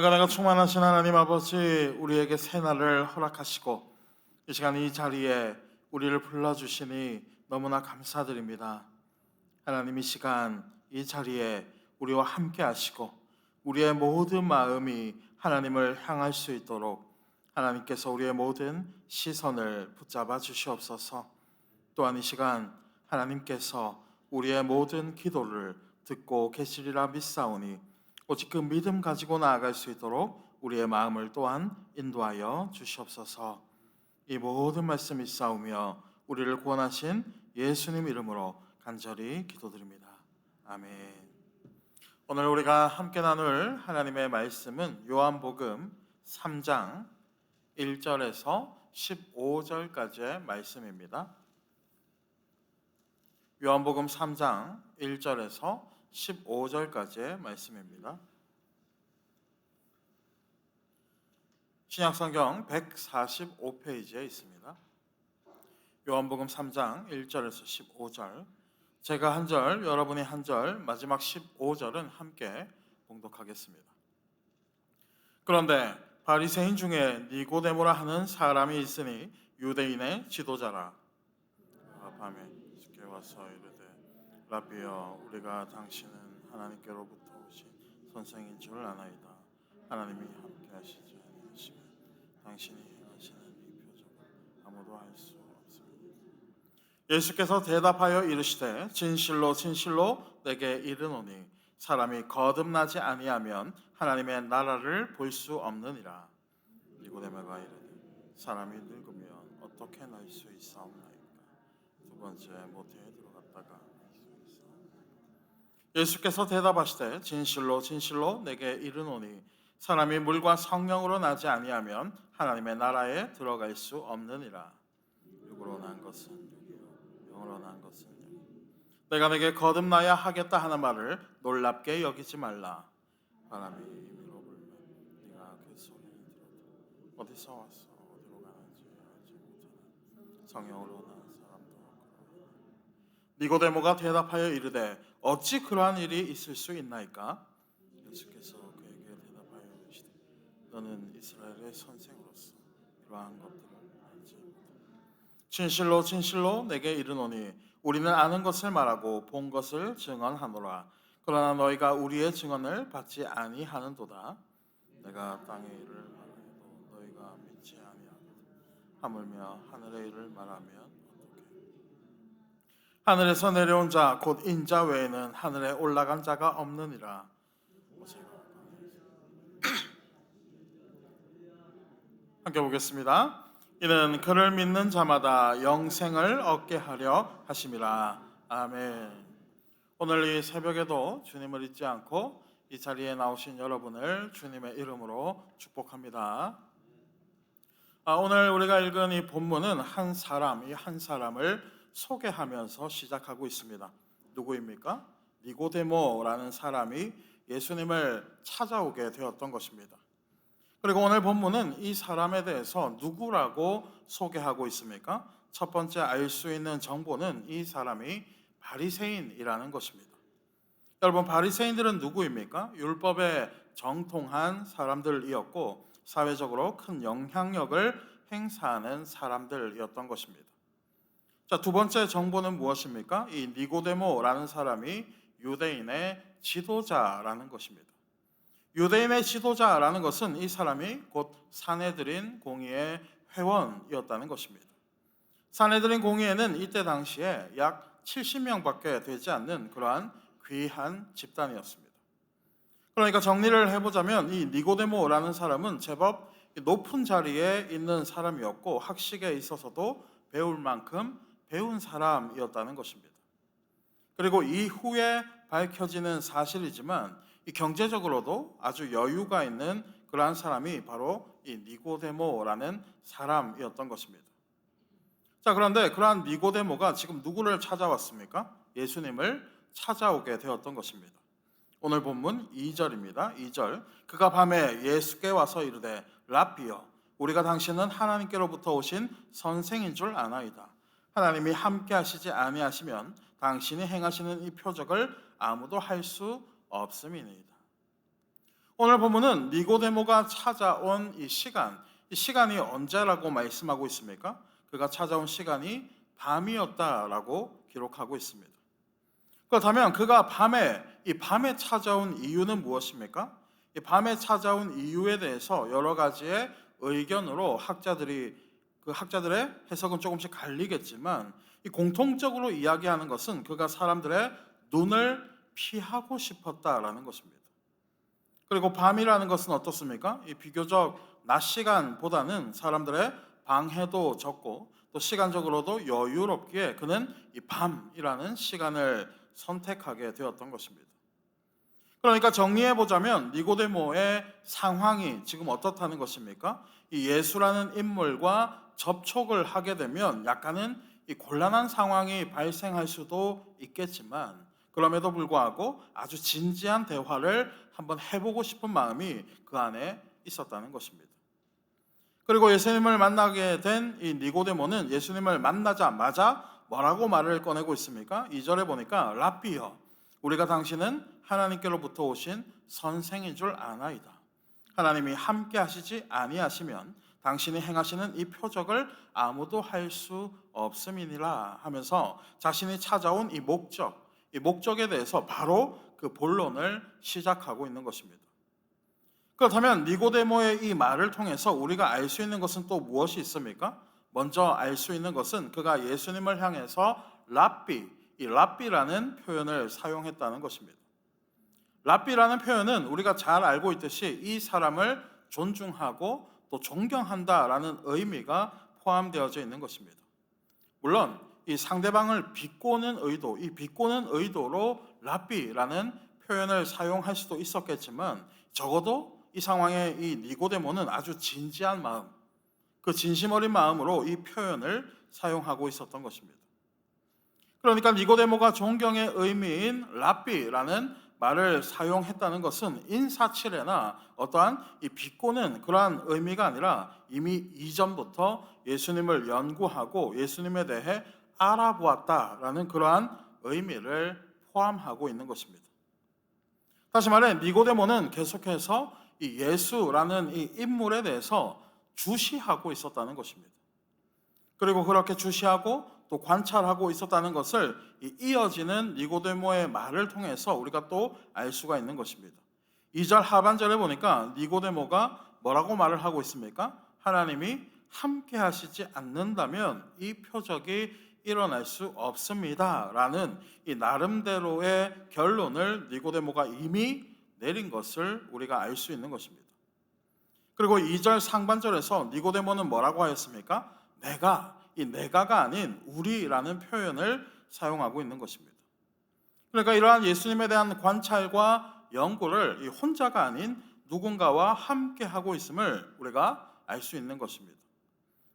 내가 충만하신 하나님 아버지, 우리에게 새날을 허락하시고 이 시간 이 자리에 우리를 불러주시니 너무나 감사드립니다. 하나님, 이 시간 이 자리에 우리와 함께 하시고 우리의 모든 마음이 하나님을 향할 수 있도록 하나님께서 우리의 모든 시선을 붙잡아 주시옵소서. 또한 이 시간 하나님께서 우리의 모든 기도를 듣고 계시리라 믿사오니 오직 그 믿음 가지고 나아갈 수 있도록 우리의 마음을 또한 인도하여 주시옵소서. 이 모든 말씀 있사오며 우리를 구원하신 예수님 이름으로 간절히 기도드립니다. 아멘. 오늘 우리가 함께 나눌 하나님의 말씀은 요한복음 3장 1절에서 15절까지의 말씀입니다. 요한복음 3장 1절에서 15절까지의 말씀입니다. 신약성경 145페이지에 있습니다. 요한복음 3장 1절에서 15절, 제가 한 절, 여러분이 한 절, 마지막 15절은 함께 봉독하겠습니다. 그런데 바리새인 중에 니고데모라 하는 사람이 있으니 유대인의 지도자라. 밤에 주께 와서 이르되, 라비여, 우리가 당신은 하나님께로부터 오신 선생인 줄 아나이다. 하나님이 함께 하시지 아니하시면 당신이 행하시는 이 표적을 아무도 알 수 없습니다. 예수께서 대답하여 이르시되, 진실로 진실로 내게 이르노니 사람이 거듭나지 아니하면 하나님의 나라를 볼 수 없느니라. 니고데모가 이르되, 사람이 늙으면 어떻게 날 수 있사옵나이까? 두 번째 모태에 들어갔다가 예수께서 대답하시되, 진실로 진실로 내게 이르노니 사람이 물과 성령으로 나지 아니하면 하나님의 나라에 들어갈 수 없느니라. 육으로 난 것은 육이요 영으로 난 것은 영이요. 내가 내게 거듭나야 하겠다 하는 말을 놀랍게 여기지 말라. 바람이 임의로 불면 네가 그 소리를 들었다. 어디서 왔어 어디로 가는지 알지 못하는 성령으로 난 사람도 그러하니. 니고데모가 대답하여 이르되, 어찌 그러한 일이 있을 수 있나이까? 예수께서 그에게 대답하여 이르시되, 너는 이스라엘의 선생으로서 이러한 것들을 알지 못하느냐? 진실로 진실로 내게 이르노니 우리는 아는 것을 말하고 본 것을 증언하노라. 그러나 너희가 우리의 증언을 받지 아니하는도다. 내가 땅의 일을 말하여도 너희가 믿지 아니하거든. 하물며 하늘의 일을 말하면 하늘에서 내려온 자 곧 인자 외에는 하늘에 올라간 자가 없느니라. 함께 보겠습니다. 이는 그를 믿는 자마다 영생을 얻게 하려 하심이라. 아멘. 오늘 이 새벽에도 주님을 잊지 않고 이 자리에 나오신 여러분을 주님의 이름으로 축복합니다. 오늘 우리가 읽은 이 본문은 한 사람을 소개하면서 시작하고 있습니다. 누구입니까? 니고데모라는 사람이 예수님을 찾아오게 되었던 것입니다. 그리고 오늘 본문은 이 사람에 대해서 누구라고 소개하고 있습니까? 첫 번째 알 수 있는 정보는 이 사람이 바리새인이라는 것입니다. 여러분, 바리새인들은 누구입니까? 율법에 정통한 사람들이었고 사회적으로 큰 영향력을 행사하는 사람들이었던 것입니다. 자, 두 번째 정보는 무엇입니까? 이 니고데모라는 사람이 유대인의 지도자라는 것입니다. 유대인의 지도자라는 것은 이 사람이 곧 사내들인 공의의 회원이었다는 것입니다. 사내들인 공의회는 이때 당시에 약 70명밖에 되지 않는 그러한 귀한 집단이었습니다. 그러니까 정리를 해보자면 이 니고데모라는 사람은 제법 높은 자리에 있는 사람이었고 학식에 있어서도 배울 만큼 배운 사람이었다는 것입니다. 그리고 이후에 밝혀지는 사실이지만 이 경제적으로도 아주 여유가 있는 그러한 사람이 바로 이 니고데모라는 사람이었던 것입니다. 자, 그런데 그러한 니고데모가 지금 누구를 찾아왔습니까? 예수님을 찾아오게 되었던 것입니다. 오늘 본문 2절입니다. 2절, 그가 밤에 예수께 와서 이르되, 라비여, 우리가 당신은 하나님께로부터 오신 선생인 줄 아나이다. 하나님이 함께 하시지 아니하시면 당신이 행하시는 이 표적을 아무도 할 수 없음이니이다. 오늘 본문은 니고데모가 찾아온 이 시간이 언제라고 말씀하고 있습니까? 그가 찾아온 시간이 밤이었다라고 기록하고 있습니다. 그렇다면 그가 밤에 찾아온 이유는 무엇입니까? 이 밤에 찾아온 이유에 대해서 여러 가지의 의견으로 학자들의 해석은 조금씩 갈리겠지만, 이 공통적으로 이야기하는 것은 그가 사람들의 눈을 피하고 싶었다라는 것입니다. 그리고 밤이라는 것은 어떻습니까? 이 비교적 낮 시간보다는 사람들의 방해도 적고 또 시간적으로도 여유롭기에 그는 이 밤이라는 시간을 선택하게 되었던 것입니다. 그러니까 정리해 보자면 니고데모의 상황이 지금 어떻다는 것입니까? 이 예수라는 인물과 접촉을 하게 되면 약간은 이 곤란한 상황이 발생할 수도 있겠지만, 그럼에도 불구하고 아주 진지한 대화를 한번 해보고 싶은 마음이 그 안에 있었다는 것입니다. 그리고 예수님을 만나게 된 이 니고데모는 예수님을 만나자마자 뭐라고 말을 꺼내고 있습니까? 2절에 보니까 랍비여, 우리가 당신은 하나님께로부터 오신 선생인 줄 아나이다. 하나님이 함께 하시지 아니하시면 당신이 행하시는 이 표적을 아무도 할 수 없음이니라 하면서 자신이 찾아온 이 목적에 대해서 바로 그 본론을 시작하고 있는 것입니다. 그렇다면 니고데모의 이 말을 통해서 우리가 알 수 있는 것은 또 무엇이 있습니까? 먼저 알 수 있는 것은 그가 예수님을 향해서 이 랍비라는 표현을 사용했다는 것입니다. 랍비라는 표현은 우리가 잘 알고 있듯이 이 사람을 존중하고 또 존경한다라는 의미가 포함되어져 있는 것입니다. 물론 이 상대방을 비꼬는 의도로 랍비라는 표현을 사용할 수도 있었겠지만, 적어도 이 상황에 이 니고데모는 아주 진지한 마음, 그 진심 어린 마음으로 이 표현을 사용하고 있었던 것입니다. 그러니까 니고데모가 존경의 의미인 랍비라는 말을 사용했다는 것은 인사치레나 어떠한 이 비꼬는 그러한 의미가 아니라 이미 이전부터 예수님을 연구하고 예수님에 대해 알아보았다라는 그러한 의미를 포함하고 있는 것입니다. 다시 말해 니고데모는 계속해서 이 예수라는 이 인물에 대해서 주시하고 있었다는 것입니다. 그리고 그렇게 주시하고 또 관찰하고 있었다는 것을 이어지는 니고데모의 말을 통해서 우리가 또 알 수가 있는 것입니다. 2절 하반절에 보니까 니고데모가 뭐라고 말을 하고 있습니까? 하나님이 함께 하시지 않는다면 이 표적이 일어날 수 없습니다 라는 이 나름대로의 결론을 니고데모가 이미 내린 것을 우리가 알 수 있는 것입니다. 그리고 2절 상반절에서 니고데모는 뭐라고 하였습니까? 내가가 아닌 우리라는 표현을 사용하고 있는 것입니다. 그러니까 이러한 예수님에 대한 관찰과 연구를 혼자가 아닌 누군가와 함께 하고 있음을 우리가 알 수 있는 것입니다.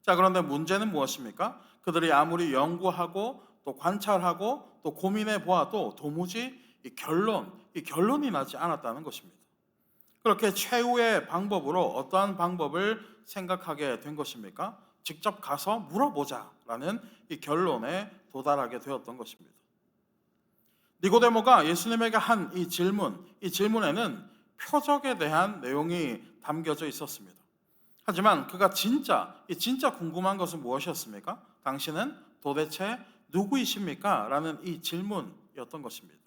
자, 그런데 문제는 무엇입니까? 그들이 아무리 연구하고 또 관찰하고 또 고민해 보아도 도무지 결론이 나지 않았다는 것입니다. 그렇게 최후의 방법으로 어떠한 방법을 생각하게 된 것입니까? 직접 가서 물어보자라는 이 결론에 도달하게 되었던 것입니다. 니고데모가 예수님에게 한 이 질문에는 표적에 대한 내용이 담겨져 있었습니다. 하지만 그가 진짜 궁금한 것은 무엇이었습니까? 당신은 도대체 누구이십니까? 라는 이 질문이었던 것입니다.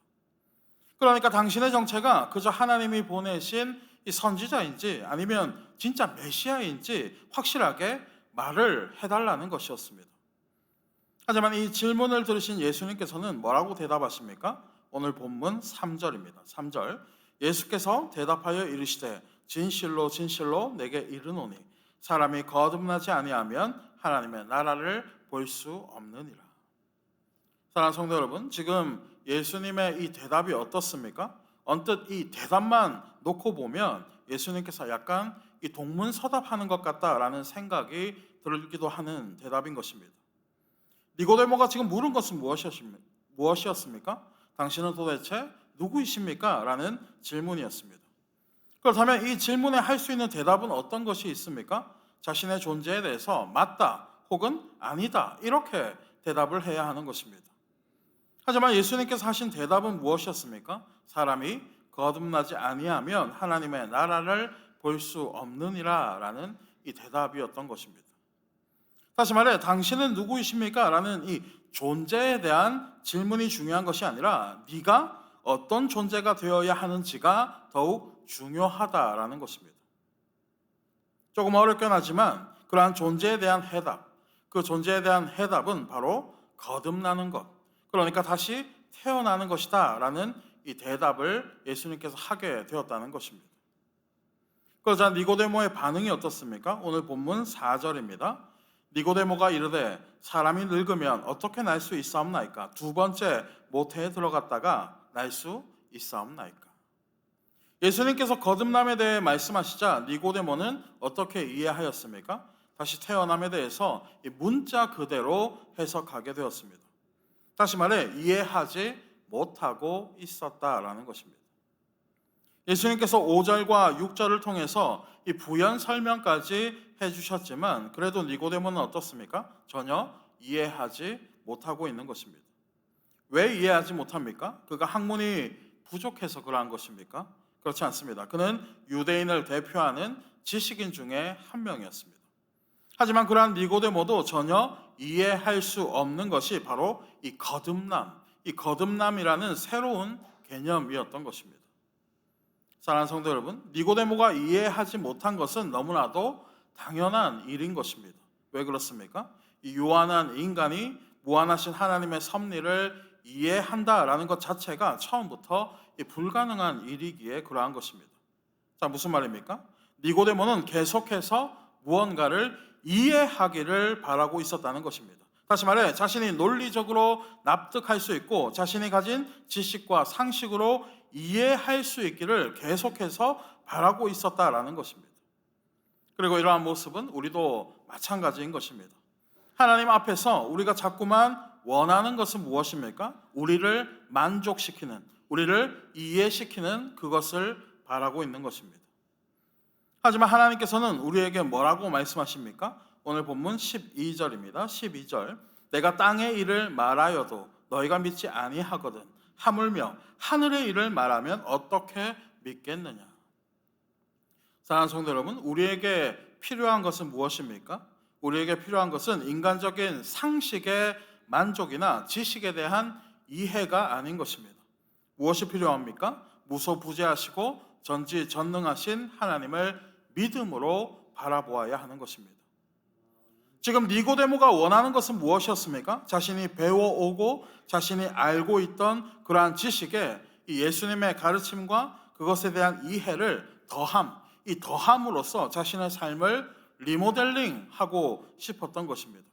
그러니까 당신의 정체가 그저 하나님이 보내신 이 선지자인지 아니면 진짜 메시아인지 확실하게 말을 해달라는 것이었습니다. 하지만 이 질문을 들으신 예수님께서는 뭐라고 대답하십니까? 오늘 본문 3절입니다. 3절 예수께서 대답하여 이르시되 진실로 진실로 내게 이르노니 사람이 거듭나지 아니하면 하나님의 나라를 볼 수 없느니라. 사랑하는 성도 여러분, 지금 예수님의 이 대답이 어떻습니까? 언뜻 이 대답만 놓고 보면 예수님께서 약간 이 동문서답하는 것 같다라는 생각이 들기도 하는 대답인 것입니다. 니고데모가 지금 물은 것은 무엇이었습니까? 당신은 도대체 누구이십니까? 라는 질문이었습니다. 그렇다면 이 질문에 할 수 있는 대답은 어떤 것이 있습니까? 자신의 존재에 대해서 맞다 혹은 아니다 이렇게 대답을 해야 하는 것입니다. 하지만 예수님께서 하신 대답은 무엇이었습니까? 사람이 거듭나지 아니하면 하나님의 나라를 볼 수 없느니라 라는 이 대답이었던 것입니다. 다시 말해 당신은 누구이십니까? 라는 이 존재에 대한 질문이 중요한 것이 아니라 네가 어떤 존재가 되어야 하는지가 더욱 중요하다라는 것입니다. 조금 어렵긴 하지만 그러한 존재에 대한 해답, 그 존재에 대한 해답은 바로 거듭나는 것, 그러니까 다시 태어나는 것이다 라는 이 대답을 예수님께서 하게 되었다는 것입니다. 그러자 니고데모의 반응이 어떻습니까? 오늘 본문 4절입니다. 니고데모가 이르되 사람이 늙으면 어떻게 날 수 있사옵나이까? 두 번째 모태에 들어갔다가 날 수 있사옵나이까? 예수님께서 거듭남에 대해 말씀하시자 니고데모는 어떻게 이해하였습니까? 다시 태어남에 대해서 이 문자 그대로 해석하게 되었습니다. 다시 말해 이해하지 못하고 있었다라는 것입니다. 예수님께서 5절과 6절을 통해서 이 부연 설명까지 해주셨지만 그래도 니고데모는 어떻습니까? 전혀 이해하지 못하고 있는 것입니다. 왜 이해하지 못합니까? 그가 학문이 부족해서 그러한 것입니까? 그렇지 않습니다. 그는 유대인을 대표하는 지식인 중에 한 명이었습니다. 하지만 그러한 니고데모도 전혀 이해할 수 없는 것이 바로 이 거듭남이라는 새로운 개념이었던 것입니다. 사랑하는 성도 여러분, 니고데모가 이해하지 못한 것은 너무나도 당연한 일인 것입니다. 왜 그렇습니까? 이 유한한 인간이 무한하신 하나님의 섭리를 이해한다라는 것 자체가 처음부터 불가능한 일이기에 그러한 것입니다. 자, 무슨 말입니까? 니고데모는 계속해서 무언가를 이해하기를 바라고 있었다는 것입니다. 다시 말해 자신이 논리적으로 납득할 수 있고 자신이 가진 지식과 상식으로 이해할 수 있기를 계속해서 바라고 있었다라는 것입니다. 그리고 이러한 모습은 우리도 마찬가지인 것입니다. 하나님 앞에서 우리가 자꾸만 원하는 것은 무엇입니까? 우리를 만족시키는, 우리를 이해시키는 그것을 바라고 있는 것입니다. 하지만 하나님께서는 우리에게 뭐라고 말씀하십니까? 오늘 본문 12절입니다. 12절 내가 땅의 일을 말하여도 너희가 믿지 아니하거든 하물며 하늘의 일을 말하면 어떻게 믿겠느냐. 사랑하는 성도 여러분, 우리에게 필요한 것은 무엇입니까? 우리에게 필요한 것은 인간적인 상식의 만족이나 지식에 대한 이해가 아닌 것입니다. 무엇이 필요합니까? 무소부재하시고 전지전능하신 하나님을 믿음으로 바라보아야 하는 것입니다. 지금 니고데모가 원하는 것은 무엇이었습니까? 자신이 배워오고 자신이 알고 있던 그러한 지식에 이 예수님의 가르침과 그것에 대한 이해를 이 더함으로써 자신의 삶을 리모델링하고 싶었던 것입니다.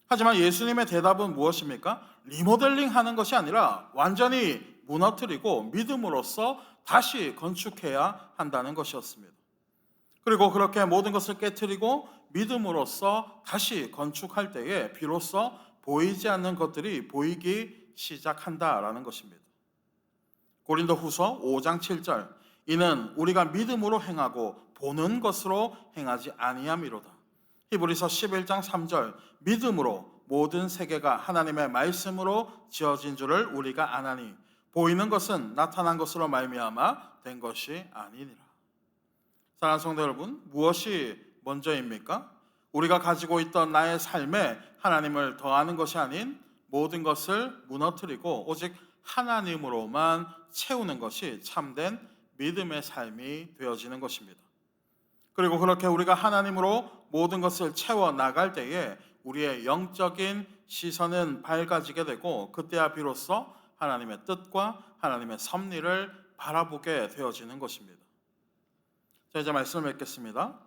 하지만 예수님의 대답은 무엇입니까? 리모델링하는 것이 아니라 완전히 무너뜨리고 믿음으로써 다시 건축해야 한다는 것이었습니다. 그리고 그렇게 모든 것을 깨트리고 믿음으로써 다시 건축할 때에 비로소 보이지 않는 것들이 보이기 시작한다라는 것입니다. 고린도후서 5장 7절 이는 우리가 믿음으로 행하고 보는 것으로 행하지 아니함이로다. 히브리서 11장 3절 믿음으로 모든 세계가 하나님의 말씀으로 지어진 줄을 우리가 아나니 보이는 것은 나타난 것으로 말미암아 된 것이 아니니라. 사랑하는 성도 여러분, 무엇이 먼저입니까? 우리가 가지고 있던 나의 삶에 하나님을 더하는 것이 아닌 모든 것을 무너뜨리고 오직 하나님으로만 채우는 것이 참된 믿음의 삶이 되어지는 것입니다. 그리고 그렇게 우리가 하나님으로 모든 것을 채워 나갈 때에 우리의 영적인 시선은 밝아지게 되고 그때야 비로소 하나님의 뜻과 하나님의 섭리를 바라보게 되어지는 것입니다. 자, 이제 말씀을 맺겠습니다.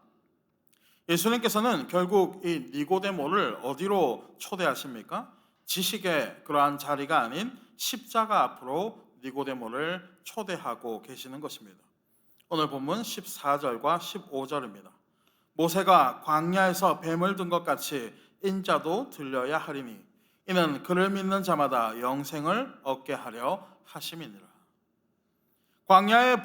예수님께서는 결국 이 니고데모를 어디로 초대하십니까? 지식의 그러한 자리가 아닌 십자가 앞으로 니고데모를 초대하고 계시는 것입니다. 오늘 본문 14절과 15절입니다. 모세가 광야에서 뱀을 든 것 같이 인자도 들려야 하리니 이는 그를 믿는 자마다 영생을 얻게 하려 하심이니라. 광야의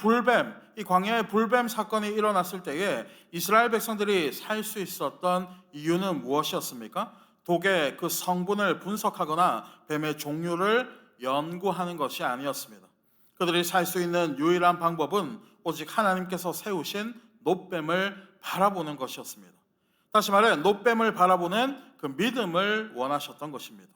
불뱀 사건이 일어났을 때에 이스라엘 백성들이 살 수 있었던 이유는 무엇이었습니까? 독의 그 성분을 분석하거나 뱀의 종류를 연구하는 것이 아니었습니다. 그들이 살 수 있는 유일한 방법은 오직 하나님께서 세우신 놋뱀을 바라보는 것이었습니다. 다시 말해 놋뱀을 바라보는 그 믿음을 원하셨던 것입니다.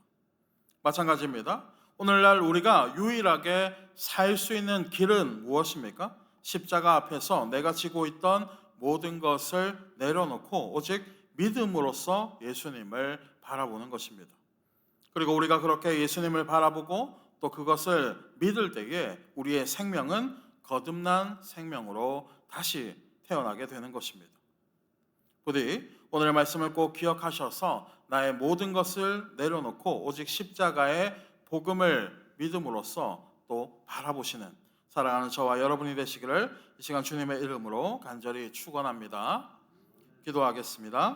마찬가지입니다. 오늘날 우리가 유일하게 살 수 있는 길은 무엇입니까? 십자가 앞에서 내가 지고 있던 모든 것을 내려놓고 오직 믿음으로써 예수님을 바라보는 것입니다. 그리고 우리가 그렇게 예수님을 바라보고 또 그것을 믿을 때에 우리의 생명은 거듭난 생명으로 다시 태어나게 되는 것입니다. 부디 오늘의 말씀을 꼭 기억하셔서 나의 모든 것을 내려놓고 오직 십자가의 복음을 믿음으로써 또 바라보시는 사랑하는 저와 여러분이 되시기를 이 시간 주님의 이름으로 간절히 축원합니다. 기도하겠습니다.